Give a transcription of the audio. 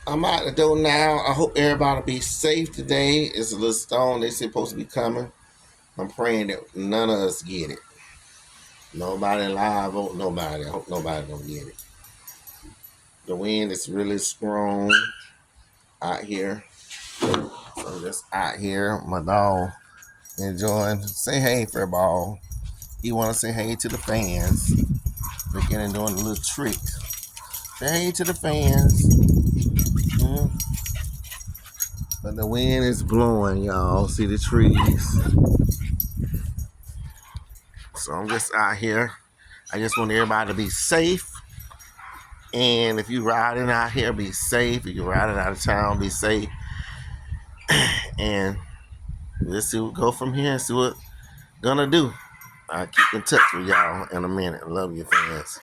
I'm out the door now. I hope everybody be safe today. It's a little storm. They supposed to be coming. I'm praying that none of us get it. Nobody live vote. Nobody. I hope nobody don't get it. The wind is really strong out here. So just out here, my dog enjoying. Say hey, Fairball. He want to say hey to the fans. Beginning doing a little trick. Say hey to the fans. Mm. But the wind is blowing, y'all. See the trees. So I'm just out here. I just want everybody to be safe. And if you riding out here, be safe. If you're riding out of town, be safe. And let's see what go from here and see what gonna do. I'll keep in touch with y'all in a minute. Love you, fans.